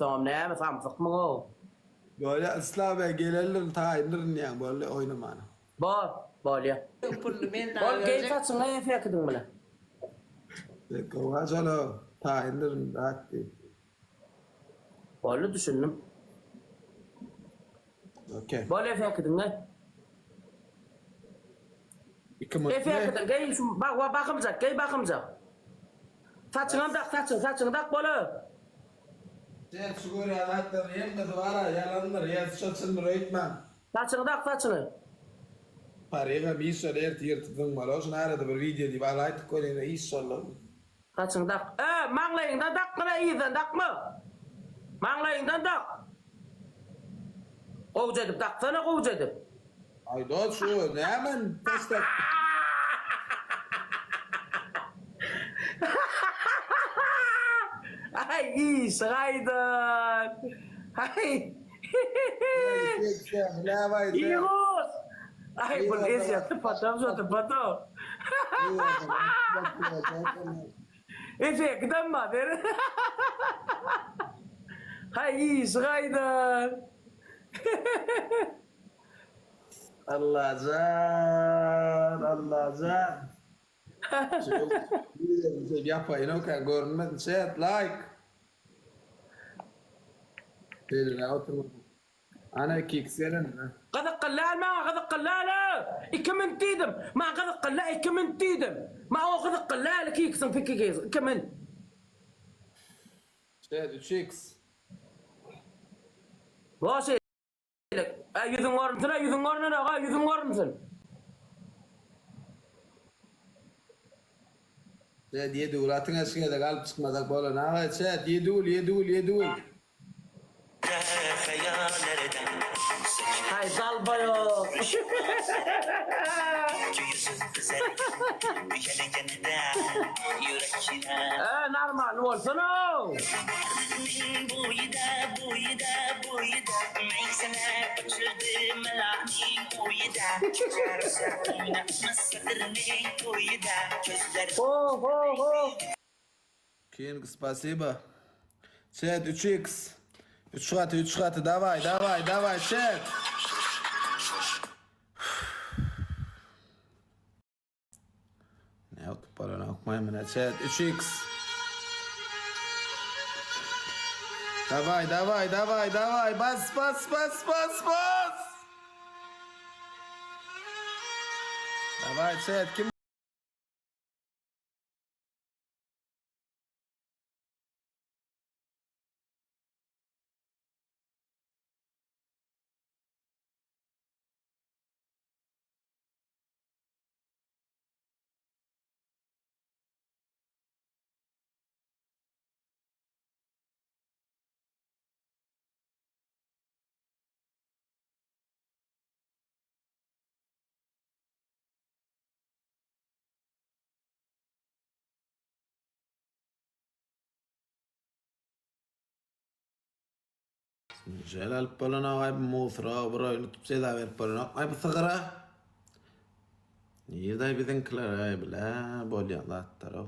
O ne samsak mı o? Böyle ıslah ve gelirler tayinlerin yani böyle oynamana. Bol ya. Bol gel saçına efektin bile. Kavacalo tayinlerin rahat değil. Bol'u düşündüm. Okey. Bol efektin ne? İki mutlu. Efektin gel şu bakımcak gel bakımcak. Saçını tak Bol'u. Sen sigara anahtarı yemedi var ya yalanlar ya saçını öğretmem. Saçını. Parayla bir iş öyle yırtıdın var. O zaman arada bir video diye var. Aytık koyduğunda iş oldu. Saçını tak. Manglayından takma iyiden takma. Manglayından tak. Kovuç edip taksana kovuç edip. Ay dost şu ne hemen testek. Ay iyi şaydın. Ay. Ne var İyi kız. Ay bu ya tepatam şu tepatam. Efekten mi der? Ay iyi şaydın. Allah can. Bir yapayım o kadar görünmez. Chat like. Böyle oturma. Ana kikserin. قد قلال ما قد قلالة كمن تيدم ما قد قلال كمن تيدم ما هو قد قلال كيكسن في كيكيز كمن Chat 3x. واشي لك yüzün var mısın yüzün var mı ne yüzün var mısın Chat yedi ulatın aşkına da kalp çıkmadak böyle. Ne var chat yedul. hay dalba yok normal olsun o ho King спасибо. Chat 3x. 3 katı davay chat. Ne yaptı para okmayayım ben chat 3x. Davay bas. Davay chat kim? Celal polana ay musra bro YouTube seda ver polana ay bu sigara. Yerday bizimkiler ay bile bolyanlar attaro.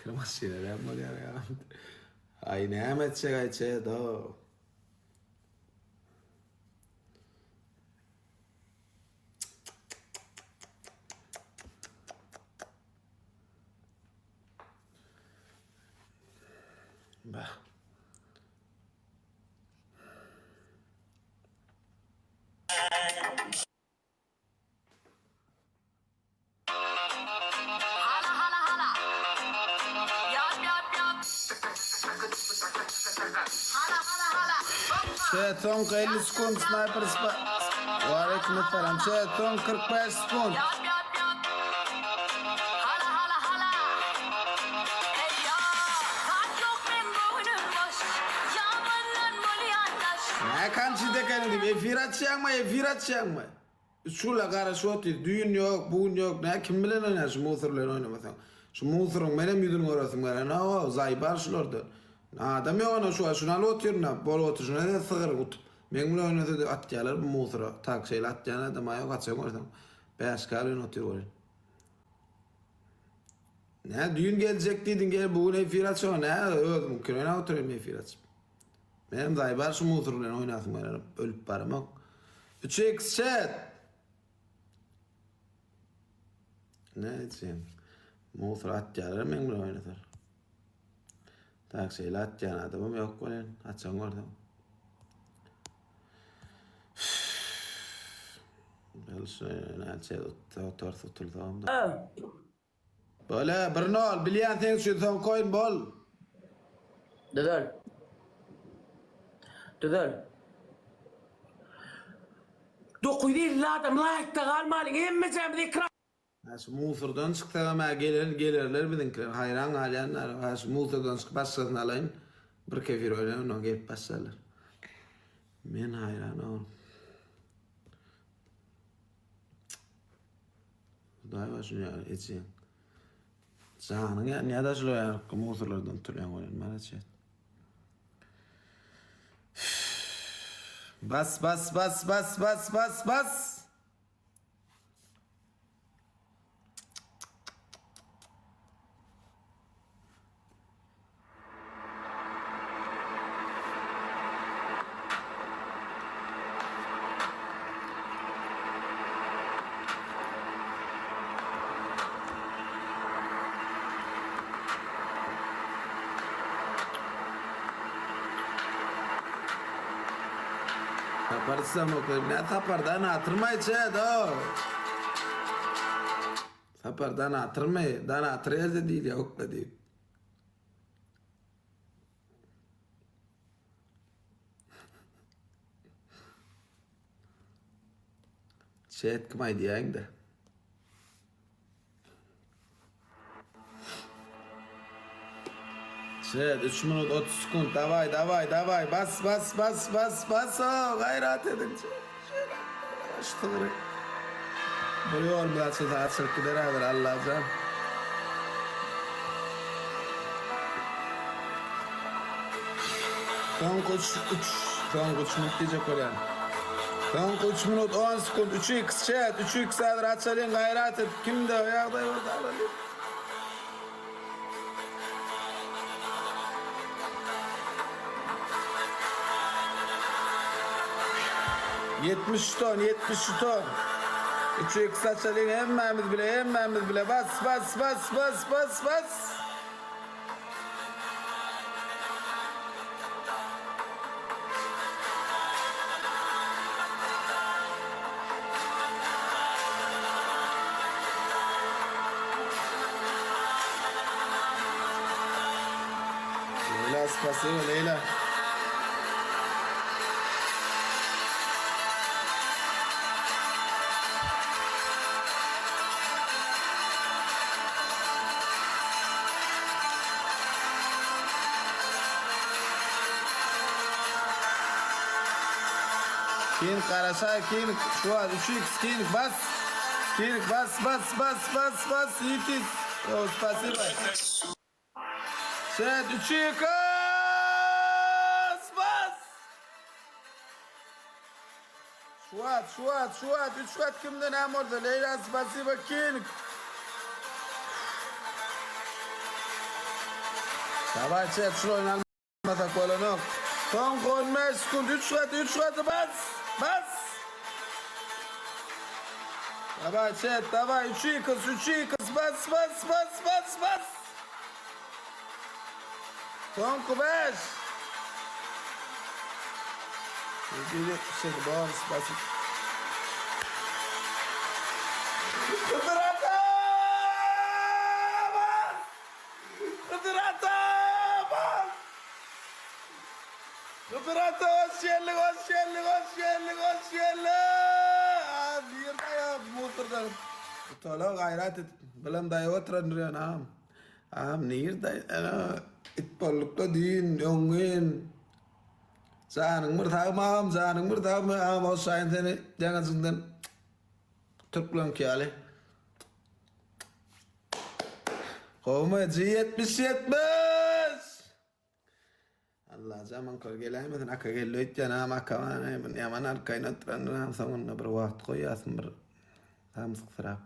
Kremasıyla yapma ya. Ay ne hemet çekay do. Bah. Son 50 sekund sniper Aleyküm selam. Son 45 sekund. Ne kan çide kendim. Efir açacak mı? Şula gara şoti. Düğün yok, buğun yok. Ne kim bilen oynar şu muhtarların oynamasan. Şu muhturun benim yüzünü görüyorsun böyle. Ne o? Zaybar şulardı. Adam yok ona şuna oturuyor ne? Bol otur şuna da sığır kutup. Men bunu oynadı atyalar bu muhtura. Tak şeyle atyana adam ayak atıyor oradan. Beş kalın oturuyor. Ne düğün gelecek dedin gel bugün efirat şu ne? Öldüm köyüne oturuyorum efirat. Benim Zaybar şu muhturla oynasın böyle ölüp barım. 3x chat. Ne diyeyim? Muhtur atyalar men bunu oynatır. Tak şeyle atyana adamım yok böyle. Atsan oradan. Böyle bir nol bilyen sen şu son koyun bol. Güzel. Güzel. Dokuydu adam layıkta kalmalın emmeceğim de ikram. Şu Musur'dan çıktı ama gelirler bizimkiler hayran alayanlar. Şu Musur'dan çıkıp başkasını alayın. Bir kefir oynayın ondan gelip başlarlar. Men hayran oğlum. Daha var şunu ya etsin. Canın ya ne da şöyle ya Musur'lardan türlüyen oynayın maalesef. Bas bas bas bas bas bas bas. Taparsam o ne tapardan atırmayı çedo. Tapardan atırmayı, dan atırıyor da değil ya ok da değil. Chat kımay diyen de. Chat 3 minut 30 sekund davay bas bas bas bas bas o gayret edin. Şöyle açtırır. Buluyor mu da söz açık gider Allah'ım. Son 3 minut diyecek olan. Son 3 minut 10 sekund 3x chat 3x adır açalım gayret et. Kimde o yağda orada alalım. $70 $70. 3x açalım emmemiz bile bas bas bas bas bas bas. Leyla spasibo Leyla. King karasa king şu an 3x king bas. King bas yiğitiz. O spasibo. Chat 3x bas. Şuat 3 Şuat kimden hem orada Leyla spasibo king. Sabah chat şunu oynanmasa kolonok. Son 15 sekund 3 Şuat bas. Bas. Давай, chat, давай, 3x bas. Son 5. Geliyor şey bağırız basit. Kıdırata bas. Hoş geldin. Bir daya muhturdan. Tolo gayret et. Bilam daya oturan duruyor ağam. Ağam nehir daya. İtpollukta din, yongin. Canın mırtağım ağam. O sayın seni jangan senden. Türklen ki ali. Kovma G70. Allah zaman kol gelay meten akka gello itjana maka mana men yaman arkayna tran songun berwaht ko ya smber sam srap